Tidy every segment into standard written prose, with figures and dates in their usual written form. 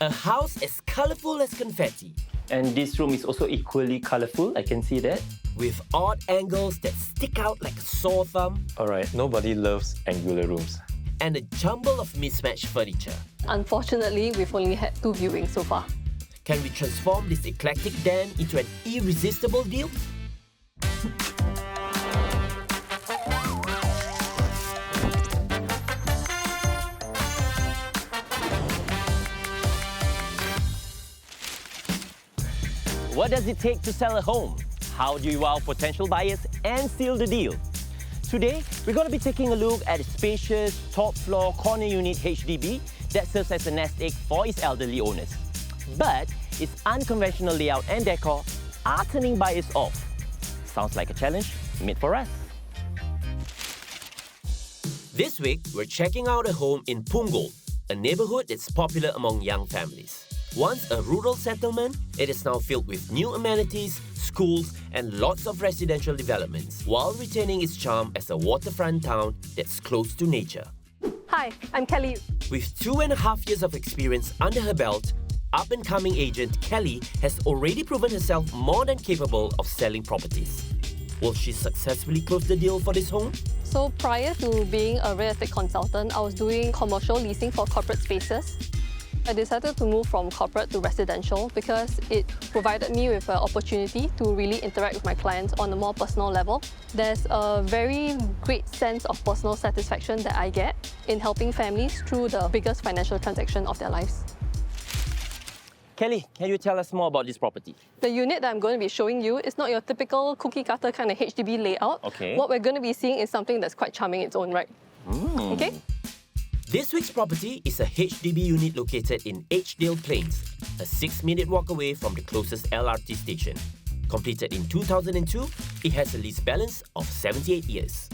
A house as colourful as confetti, And this room is also equally colourful, I can see that. with odd angles that stick out like a sore thumb, Alright, nobody loves angular rooms. and a jumble of mismatched furniture. Unfortunately, we've only had 2 viewings so far. Can we transform this eclectic den into an irresistible deal? What does it take to sell a home? How do you wow potential buyers and seal the deal? Today, we're going to be taking a look at a spacious top floor corner unit HDB that serves as a nest egg for its elderly owners. But its unconventional layout and decor are turning buyers off. Sounds like a challenge made for us. This week, we're checking out a home in Punggol, a neighborhood that's popular among young families. Once a rural settlement, it is now filled with new amenities, schools, and lots of residential developments, while retaining its charm as a waterfront town that's close to nature. Hi, I'm Kelly. With 2.5 years of experience under her belt, up-and-coming agent Kelly has already proven herself more than capable of selling properties. Will she successfully close the deal for this home? So prior to being a real estate consultant, I was doing commercial leasing for corporate spaces. I decided to move from corporate to residential because it provided me with an opportunity to really interact with my clients on a more personal level. There's a very great sense of personal satisfaction that I get in helping families through the biggest financial transaction of their lives. Kelly, can you tell us more about this property? The unit that I'm going to be showing you is not your typical cookie-cutter kind of HDB layout. Okay. What we're going to be seeing is something that's quite charming in its own right. Okay? This week's property is a HDB unit located in Edgedale Plains, a 6-minute walk away from the closest LRT station. Completed in 2002, it has a lease balance of 78 years.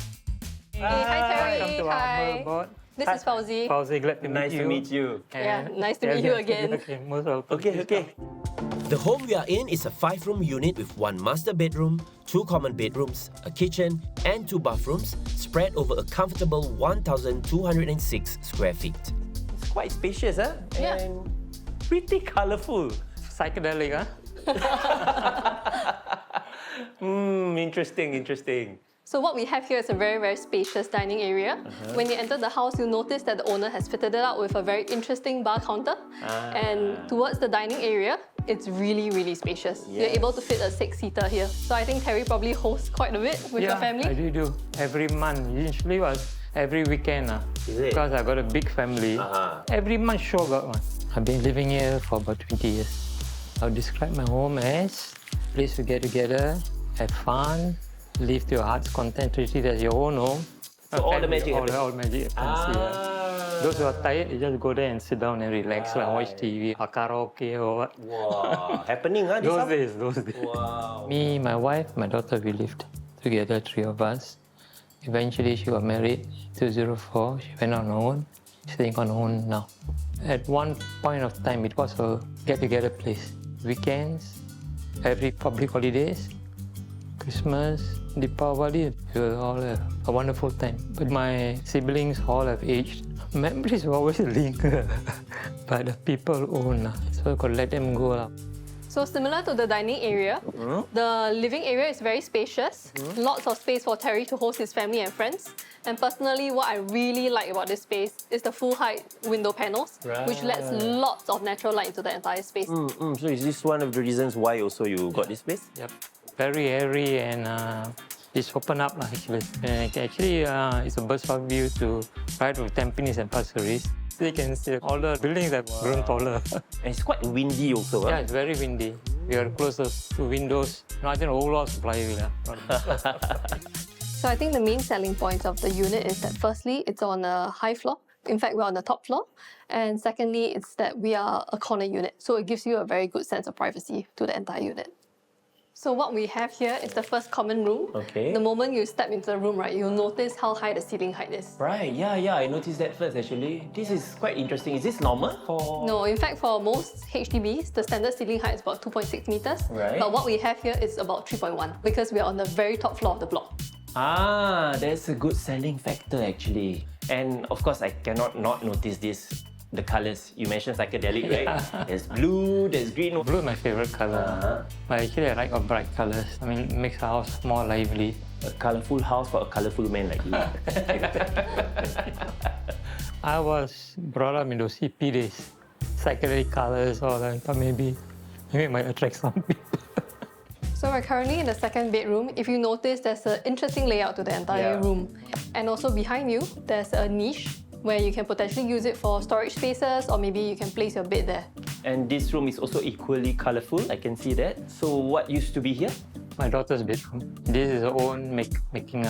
Hey, hi Terry. Welcome to our abode. This is Fauzi. Fauzi, glad to Nice meet to you. meet you. Yeah, nice to meet you again. Okay, most welcome. Okay, okay. The home we are in is a 5-room unit with 1 master bedroom, 2 common bedrooms, a kitchen, and 2 bathrooms spread over a comfortable 1,206 square feet. It's quite spacious, huh? Yeah. And pretty colourful. Psychedelic, huh? Interesting, interesting. So what we have here is a very, very spacious dining area. When you enter the house, you'll notice that the owner has fitted it out with a very interesting bar counter. And towards the dining area, it's really, really spacious. You're able to fit a 6-seater here. So I think Terry probably hosts quite a bit with your family. I do. Every month. Usually was every weekend. Is it? Because I got a big family. Every month sure got one. I've been living here for about 20 years. I'll describe my home as a place to get together, have fun, live to your heart's content, treat it as your own home. So all the magic happens. All magic happens here. Those who are tired, you just go there and sit down and relax, like watch TV or karaoke or what. Wow, happening, huh? This up? Those days. Wow. Me, my wife, my daughter, we lived together, 3 of us. Eventually, she got married, 2004. She went on her own, staying on her own now. At one point of time, it was a get-together place. Weekends, every public holidays, Christmas, Deepavali, we will all have a wonderful time. But my siblings all have aged. Memories will always linger, but the people own, so I could let them go. So similar to the dining area, the living area is very spacious. Lots of space for Terry to host his family and friends. And personally, what I really like about this space is the full-height window panels, which lets lots of natural light into the entire space. So is this one of the reasons why also you got this space? Yep. Very airy and it's open up actually. And actually, it's a bird's-eye view to right of Tampines and Pasir Ris. So you can see all the buildings have grown taller. And it's quite windy also, huh? Yeah, it's very windy. We are closer to windows. No, I think all lots of flywheel. So I think the main selling points of the unit is that firstly, it's on a high floor. In fact, we're on the top floor. And secondly, it's that we are a corner unit. So it gives you a very good sense of privacy to the entire unit. So what we have here is the first common room. Okay. The moment you step into the room, right, you'll notice how high the ceiling height is. Right, yeah, I noticed that first actually. This is quite interesting. Is this normal for... No, in fact, for most HDBs, the standard ceiling height is about 2.6 meters. Right. But what we have here is about 3.1 because we are on the very top floor of the block. That's a good selling factor actually. And of course, I cannot not notice this the colors. You mentioned psychedelic, right? There's blue, there's green. Blue is my favorite color. But actually, I like bright colors. I mean, it makes the house more lively. A colorful house for a colorful man like you. I was brought up in those hippie days. Psychedelic colors, or I thought maybe it might attract some people. So we're currently in the second bedroom. If you notice, there's an interesting layout to the entire room. And also behind you, there's a niche where you can potentially use it for storage spaces, or maybe you can place your bed there. And this room is also equally colorful. I can see that. So what used to be here? My daughter's bedroom. This is her own making.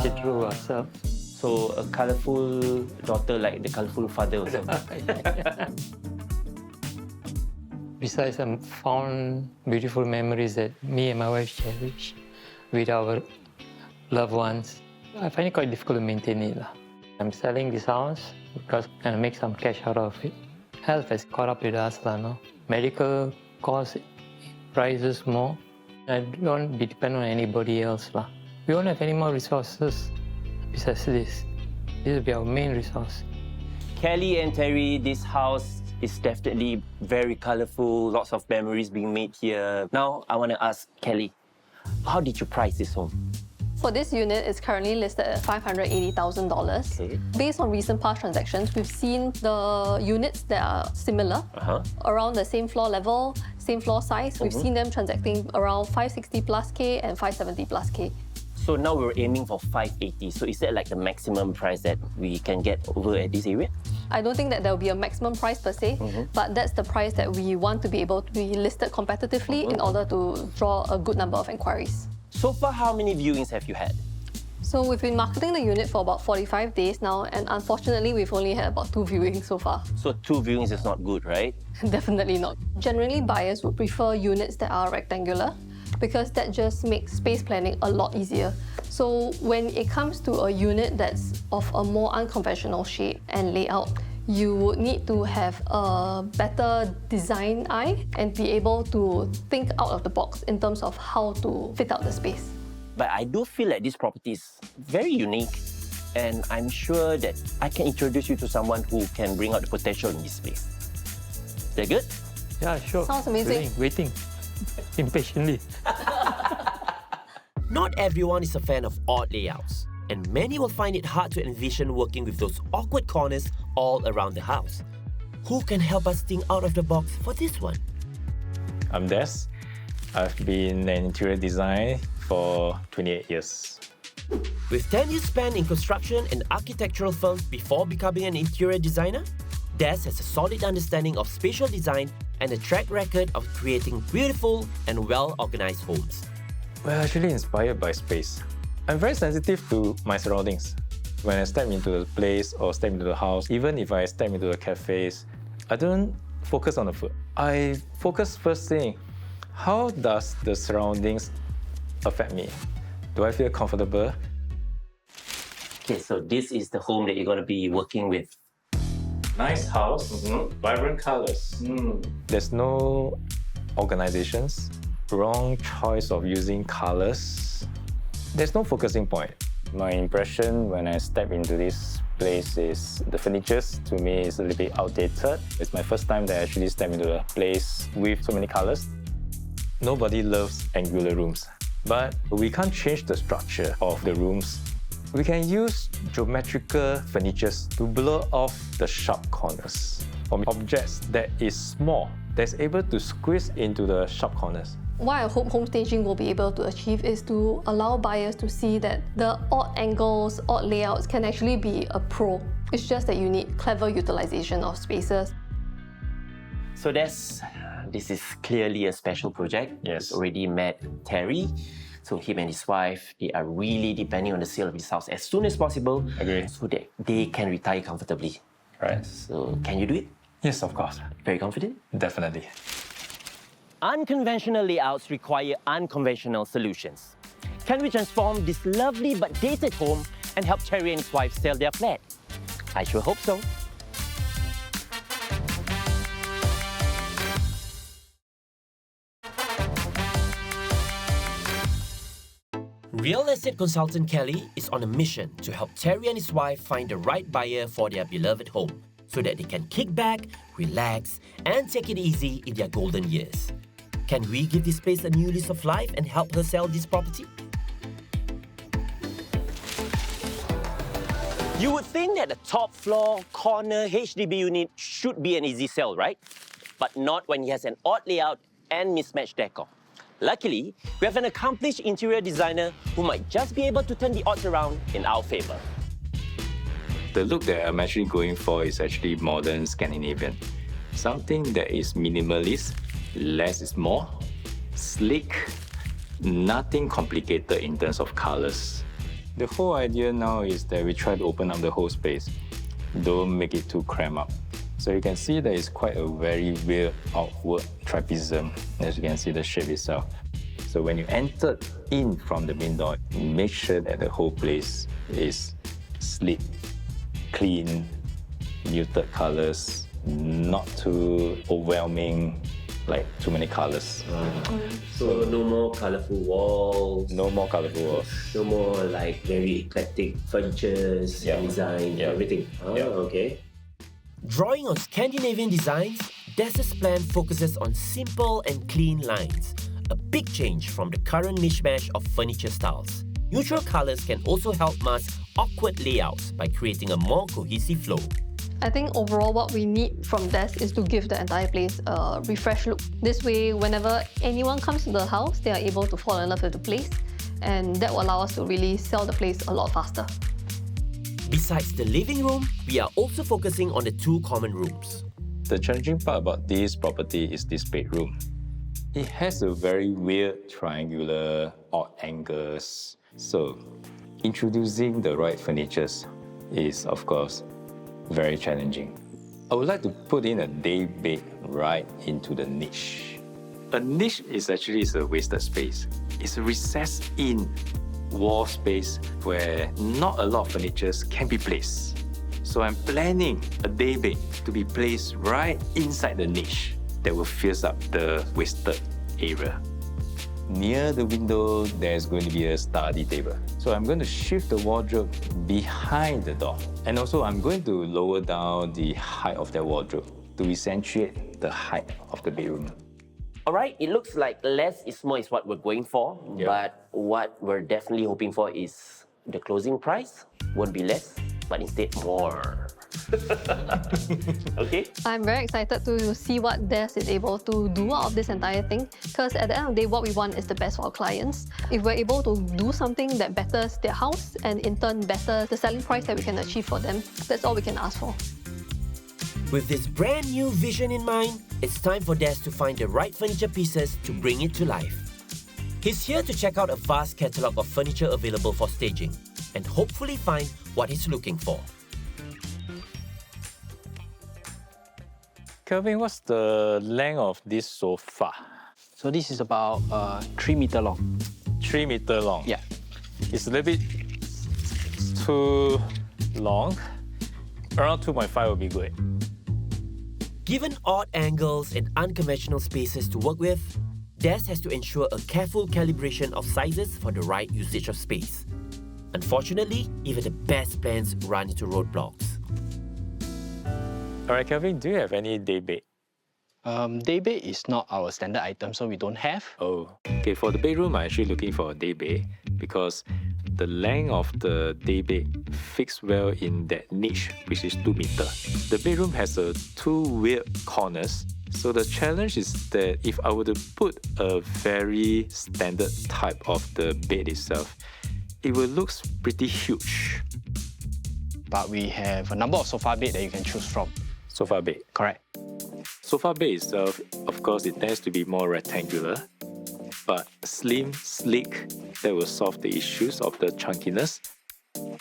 She drew herself. So a colorful daughter like the colorful father also. Besides, I found beautiful memories that me and my wife cherish with our loved ones. I find it quite difficult to maintain it. I'm selling this house because I'm going to make some cash out of it. Health has caught up with us. Medical costs prices more. I don't be dependent on anybody else. We don't have any more resources besides this. This will be our main resource. Kelly and Terry, this house is definitely very colorful, lots of memories being made here. Now, I want to ask Kelly, how did you price this home? For this unit, it's currently listed at $580,000. Okay. Based on recent past transactions, we've seen the units that are similar, around the same floor level, same floor size. We've seen them transacting around 560 plus K and 570 plus K. So now we're aiming for 580. So is that like the maximum price that we can get over at this area? I don't think that there will be a maximum price per se, but that's the price that we want to be able to be listed competitively in order to draw a good number of inquiries. So far, how many viewings have you had? So we've been marketing the unit for about 45 days now, and unfortunately, we've only had about 2 viewings so far. So 2 viewings is not good, right? Definitely not. Generally, buyers would prefer units that are rectangular because that just makes space planning a lot easier. So when it comes to a unit that's of a more unconventional shape and layout, you would need to have a better design eye and be able to think out of the box in terms of how to fit out the space. But I do feel like this property is very unique, and I'm sure that I can introduce you to someone who can bring out the potential in this space. Is that good? Yeah, sure. Sounds amazing. Waiting impatiently. Not everyone is a fan of odd layouts, and many will find it hard to envision working with those awkward corners all around the house. Who can help us think out of the box for this one? I'm Des. I've been an interior designer for 28 years. With 10 years spent in construction and architectural firms before becoming an interior designer, Des has a solid understanding of spatial design and a track record of creating beautiful and well-organized homes. Well, actually inspired by space. I'm very sensitive to my surroundings. When I step into a place or step into the house, even if I step into a cafe, I don't focus on the food. I focus first thing, how does the surroundings affect me? Do I feel comfortable? Okay, so this is the home that you're going to be working with. Nice house, vibrant colors. There's no organizations, wrong choice of using colors. There's no focusing point. My impression when I step into this place is the furniture to me is a little bit outdated. It's my first time that I actually step into a place with so many colors. Nobody loves angular rooms, but we can't change the structure of the rooms. We can use geometrical furniture to blur off the sharp corners, or objects that is small, that's able to squeeze into the sharp corners. What I hope home staging will be able to achieve is to allow buyers to see that the odd angles, odd layouts can actually be a pro. It's just that you need clever utilization of spaces. So this is clearly a special project. Yes. He's already met Terry. So him and his wife, they are really depending on the sale of his house as soon as possible. Agree. So that they can retire comfortably. Right. So can you do it? Yes, of course. Very confident? Definitely. Unconventional layouts require unconventional solutions. Can we transform this lovely but dated home and help Terry and his wife sell their flat? I sure hope so. Real estate consultant Kelly is on a mission to help Terry and his wife find the right buyer for their beloved home. so that they can kick back, relax, and take it easy in their golden years. Can we give this place a new lease of life and help her sell this property? You would think that a top floor corner HDB unit should be an easy sell, right? But not when he has an odd layout and mismatched decor. Luckily, we have an accomplished interior designer who might just be able to turn the odds around in our favor. The look that I'm actually going for is actually modern Scandinavian. Something that is minimalist, less is more, sleek, nothing complicated in terms of colors. The whole idea now is that we try to open up the whole space. Don't make it too cramped up. So you can see that it's quite a very weird outward trapezium, as you can see the shape itself. So when you enter in from the main door, make sure that the whole place is sleek, clean, muted colors, not too overwhelming, like too many colors. So no more colourful walls. No more colorful walls. No more like very eclectic furnitures, design, everything. Okay. Drawing on Scandinavian designs, Des's plan focuses on simple and clean lines, a big change from the current mishmash of furniture styles. Neutral colors can also help mask awkward layouts by creating a more cohesive flow. I think overall what we need from Des is to give the entire place a refreshed look. This way, whenever anyone comes to the house, they are able to fall in love with the place, and that will allow us to really sell the place a lot faster. Besides the living room, we are also focusing on the two common rooms. The challenging part about this property is this bedroom. It has a very weird triangular, odd angles. So, introducing the right furnitures is, of course, very challenging. I would like to put in a day bed right into the niche. A niche is actually a wasted space. It's a recessed in wall space where not a lot of furniture can be placed. So I'm planning a day bed to be placed right inside the niche that will fill up the wasted area. Near the window, there's going to be a study table. So I'm going to shift the wardrobe behind the door. And also I'm going to lower down the height of the wardrobe to accentuate the height of the bedroom. All right, it looks like less is more is what we're going for, but what we're definitely hoping for is the closing price won't be less, but instead more. Okay? I'm very excited to see what Des is able to do out of this entire thing, because at the end of the day, what we want is the best for our clients. If we're able to do something that betters their house and in turn betters the selling price that we can achieve for them, that's all we can ask for. With this brand new vision in mind, it's time for Des to find the right furniture pieces to bring it to life. He's here to check out a vast catalogue of furniture available for staging and hopefully find what he's looking for. Kelvin, what's the length of this sofa? So this is about 3 meter long. 3 meter long? Yeah. It's a little bit too long. Around 2.5 would be good. Given odd angles and unconventional spaces to work with, Des has to ensure a careful calibration of sizes for the right usage of space. Unfortunately, even the best plans run into roadblocks. All right, Kelvin, do you have any day bed? Day bed is not our standard item, so we don't have. Oh, okay. For the bedroom, I'm actually looking for a day bed because the length of the day bed fits well in that niche, which is 2 meters. The bedroom has two weird corners. So the challenge is that if I were to put a very standard type of the bed itself, it will look pretty huge. But we have a number of sofa bed that you can choose from. Sofa bed. Correct. Sofa bed itself, of course, it tends to be more rectangular, but slim, sleek, that will solve the issues of the chunkiness.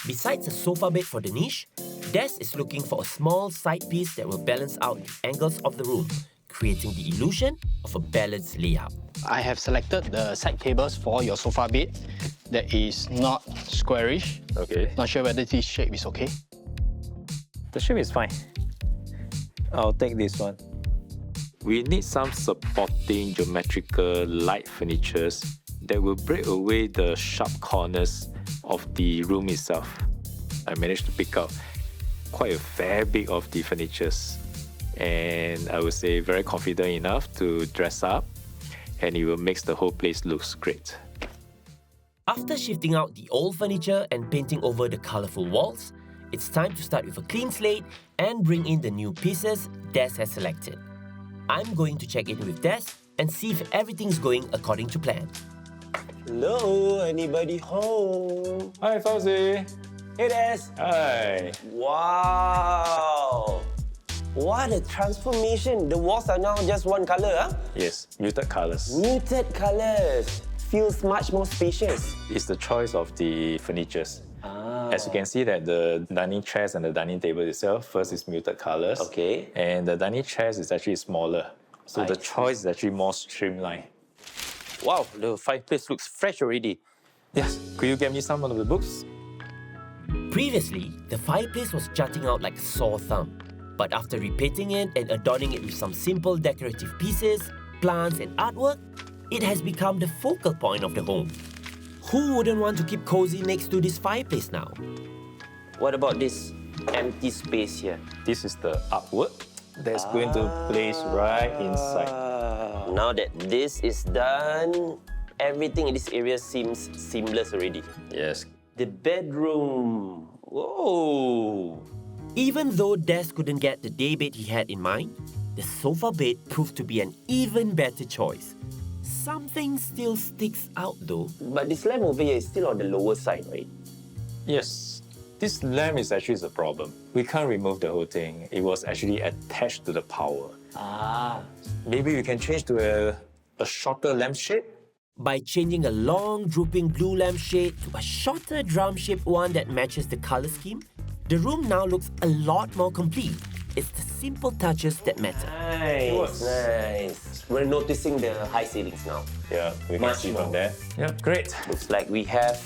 Besides a sofa bed for the niche, Des is looking for a small side piece that will balance out the angles of the room, creating the illusion of a balanced layout. I have selected the side tables for your sofa bed that is not squarish. Okay. Not sure whether this shape is okay. The shape is fine. I'll take this one. We need some supporting geometrical light furnitures that will break away the sharp corners of the room itself. I managed to pick out quite a fair bit of the furnitures. And I would say very confident enough to dress up, and it will make the whole place looks great. After shifting out the old furniture and painting over the colourful walls, it's time to start with a clean slate and bring in the new pieces Des has selected. I'm going to check in with Des and see if everything's going according to plan. Hello, anybody home? Hi, Fauzi. Hey, Des. Hi. Wow! What a transformation! The walls are now just one colour, huh? Yes, muted colors. Muted colours. Feels much more spacious. It's the choice of the furnitures. As you can see that the dining chairs and the dining table itself, first is muted colors. Okay. And the dining chairs is actually smaller. So the see. choice is actually more streamlined. Wow, the fireplace looks fresh already. Yes, could you get me some of the books? Previously, the fireplace was jutting out like a sore thumb. But after repainting it and adorning it with some simple decorative pieces, plants and artwork, it has become the focal point of the home. Who wouldn't want to keep cozy next to this fireplace now? What about this empty space here? This is the artwork that's going to place right inside. Now that this is done, everything in this area seems seamless already. Yes. The bedroom. Whoa! Even though Des couldn't get the daybed he had in mind, the sofa bed proved to be an even better choice. Something still sticks out though. But this lamp over here is still on the lower side, right? Yes. This lamp is actually the problem. We can't remove the whole thing. It was actually attached to the power. Maybe we can change to a shorter lampshade? By changing a long drooping blue lampshade to a shorter drum-shaped one that matches the colour scheme, the room now looks a lot more complete. It's the simple touches that matter. Nice, nice. We're noticing the high ceilings now. Yeah, we can Much see more. from there. Yeah, great. Looks like we have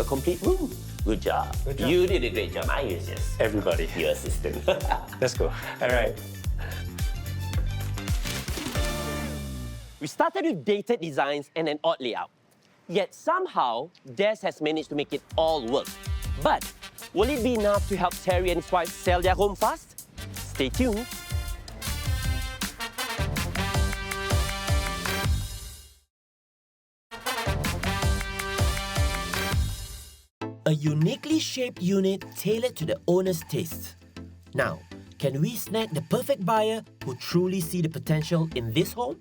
a complete room. Good job. You did a great job. I was just Everybody. your assistant. Let's go. All right. We started with dated designs and an odd layout. Yet somehow, Des has managed to make it all work. But will it be enough to help Terry and his wife sell their home fast? Stay tuned. A uniquely shaped unit tailored to the owner's tastes. Now, can we snag the perfect buyer who truly see the potential in this home?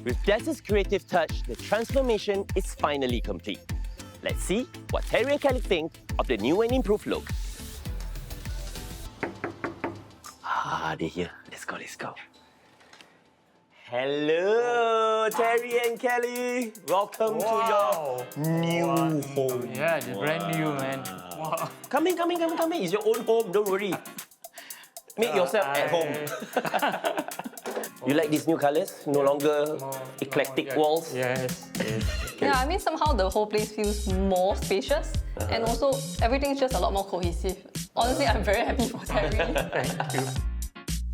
With Des's creative touch, the transformation is finally complete. Let's see what Terry and Kelly think of the new and improved look. They're here. Let's go, let's go. Hello, Terry and Kelly. Welcome to your new home. Yeah, it's brand new, man. Wow. Come in. It's your own home, don't worry. Make yourself at home. You like these new colours? No longer eclectic walls? Yes, yes. Yeah, I mean, somehow the whole place feels more spacious and also everything's just a lot more cohesive. Honestly, I'm very happy for Terry. Thank you.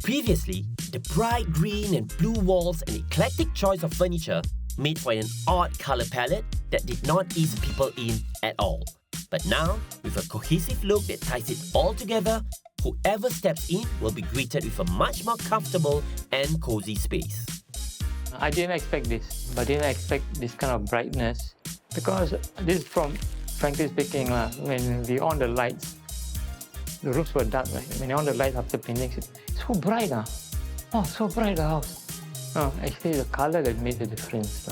Previously, the bright green and blue walls and eclectic choice of furniture made for an odd colour palette that did not ease people in at all. But now, with a cohesive look that ties it all together, whoever steps in will be greeted with a much more comfortable and cozy space. I didn't expect this, but didn't expect this kind of brightness because this is from, frankly speaking, when we on the lights, the rooms were dark, right? When you on the lights after painting, it's so bright. Oh, so bright the house. No, actually the color that made the difference.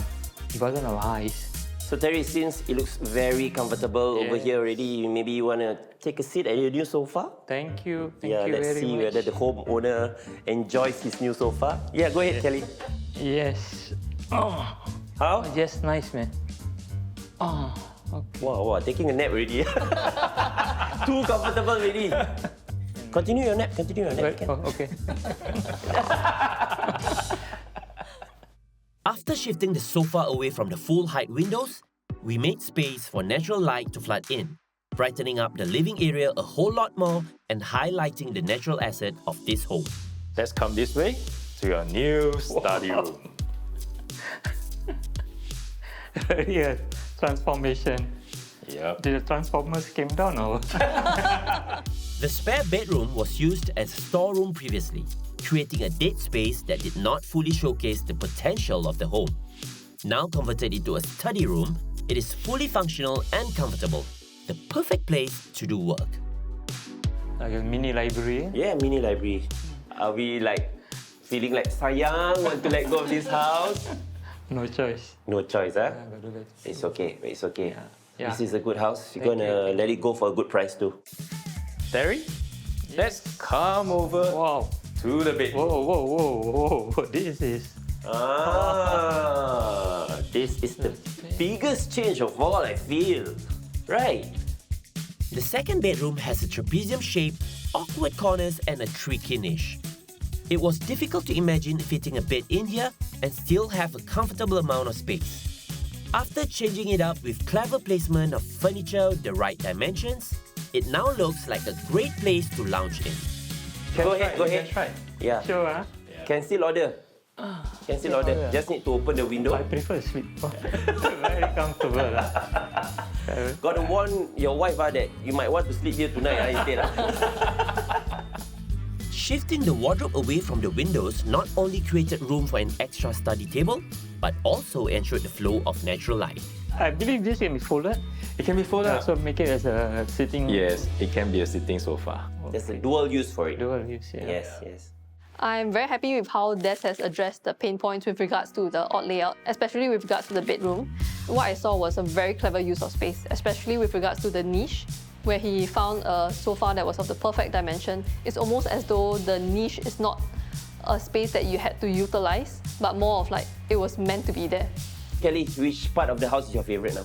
It wasn't our eyes. So Terry, since it looks very comfortable over here already, maybe you want to take a seat at your new sofa? Thank you. Thank Yeah, you let's very see much. whether the homeowner enjoys his new sofa. Yeah, go ahead, Kelly. Yes. Oh, How? just nice, man. Oh, okay. Wow, taking a nap already. Too comfortable already. Continue your nap, Well, Ken. oh, okay. After shifting the sofa away from the full height windows, we made space for natural light to flood in, brightening up the living area a whole lot more and highlighting the natural asset of this home. Let's come this way to your new study room. Yeah, transformation. Yep. Did the Transformers came down or? The spare bedroom was used as a storeroom previously, creating a dead space that did not fully showcase the potential of the home. Now converted into a study room, it is fully functional and comfortable, the perfect place to do work. Like a mini library. Yeah, mini library. Are we like feeling like sayang, want to let go of this house? No choice. No choice, huh? Yeah, gotta do that. It's okay, it's okay. Yeah. This is a good house. You're Thank gonna you. let it go for a good price too. Terry, let's come over Wow. to the bedroom. Whoa. This is... This is the biggest change of all, I feel. Right. The second bedroom has a trapezium shape, awkward corners and a tricky niche. It was difficult to imagine fitting a bed in here and still have a comfortable amount of space. After changing it up with clever placement of furniture with the right dimensions, it now looks like a great place to lounge in. Go ahead. Try. Yeah. Sure, huh? Can still order. Can still order. order. Just need to open the window. I prefer sleep. Very comfortable. Got to warn your wife that you might want to sleep here tonight instead. Shifting the wardrobe away from the windows not only created room for an extra study table, but also ensured the flow of natural light. I believe this can be folded. It can be folded. So make it as a sitting... Yes, it can be a sitting sofa. There's a dual use for it. Dual use, yeah. Yes. I'm very happy with how Des has addressed the pain points with regards to the odd layout, especially with regards to the bedroom. What I saw was a very clever use of space, especially with regards to the niche, where he found a sofa that was of the perfect dimension. It's almost as though the niche is not a space that you had to utilize, but more of like it was meant to be there. Kelly, which part of the house is your favorite now?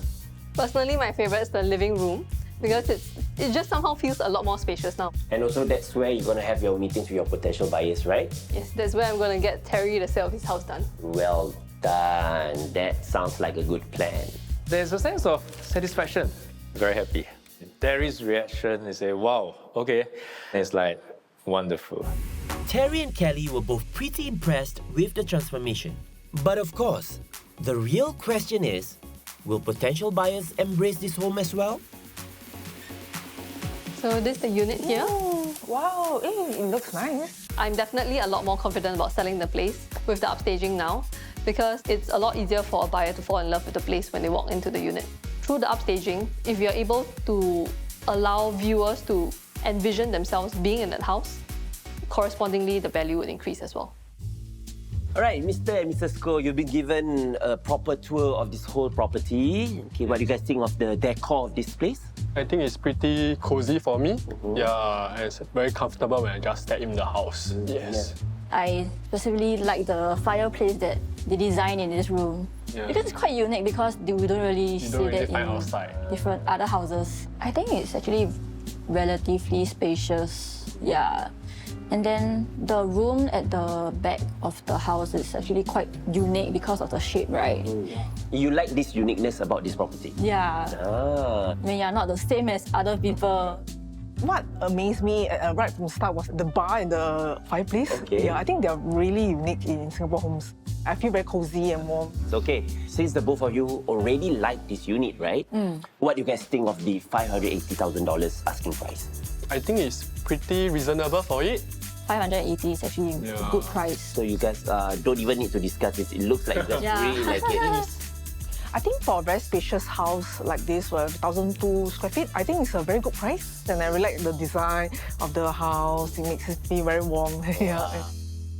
Personally, my favorite is the living room because it just somehow feels a lot more spacious now. And also that's where you're going to have your meetings with your potential buyers, right? Yes, that's where I'm going to get Terry the sale of his house done. Well done. That sounds like a good plan. There's a sense of satisfaction. Very happy. Terry's reaction is wow, okay. And it's like, wonderful. Terry and Kelly were both pretty impressed with the transformation. But of course, the real question is, will potential buyers embrace this home as well? So this is the unit here. Oh, wow, it looks nice. I'm definitely a lot more confident about selling the place with the upstaging now because it's a lot easier for a buyer to fall in love with the place when they walk into the unit. Through the upstaging, if you're able to allow viewers to envision themselves being in that house, correspondingly the value would increase as well. All right, Mr. and Mrs. Koh, you've been given a proper tour of this whole property. Okay, what do you guys think of the decor of this place? I think it's pretty cozy for me. Yeah, and it's very comfortable when I just step in the house. Yes. I specifically like the fireplace that they designed in this room. Yeah. Because it's quite unique because we don't really You see don't really that find in outside. different other houses. I think it's actually relatively spacious. Yeah. And then the room at the back of the house is actually quite unique because of the shape, right? You like this uniqueness about this property? Yeah. When you're not the same as other people. What amazed me right from the start was the bar and the fireplace. Okay. Yeah, I think they're really unique in Singapore homes. I feel very cozy and warm. It's okay. Since the both of you already like this unit, right? What do you guys think of the $580,000 asking price? I think it's pretty reasonable for it. 580 is actually a good price. So you guys don't even need to discuss this. It looks like you guys really like it. I think for a very spacious house like this, 1,002 square feet, I think it's a very good price. And I really like the design of the house. It makes me very warm. Yeah.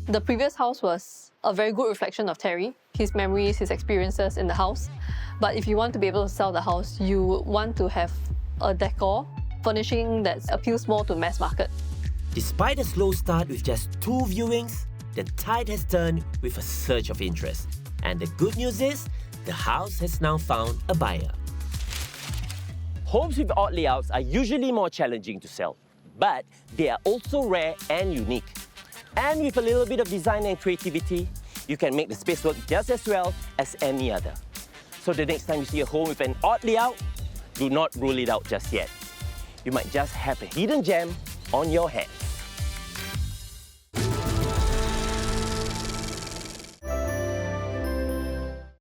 The previous house was a very good reflection of Terry, his memories, his experiences in the house. But if you want to be able to sell the house, you want to have a decor, furnishing that appeals more to mass market. Despite a slow start with just 2 viewings, the tide has turned with a surge of interest. And the good news is, the house has now found a buyer. Homes with odd layouts are usually more challenging to sell, but they are also rare and unique. And with a little bit of design and creativity, you can make the space work just as well as any other. So the next time you see a home with an odd layout, do not rule it out just yet. You might just have a hidden gem on your hand.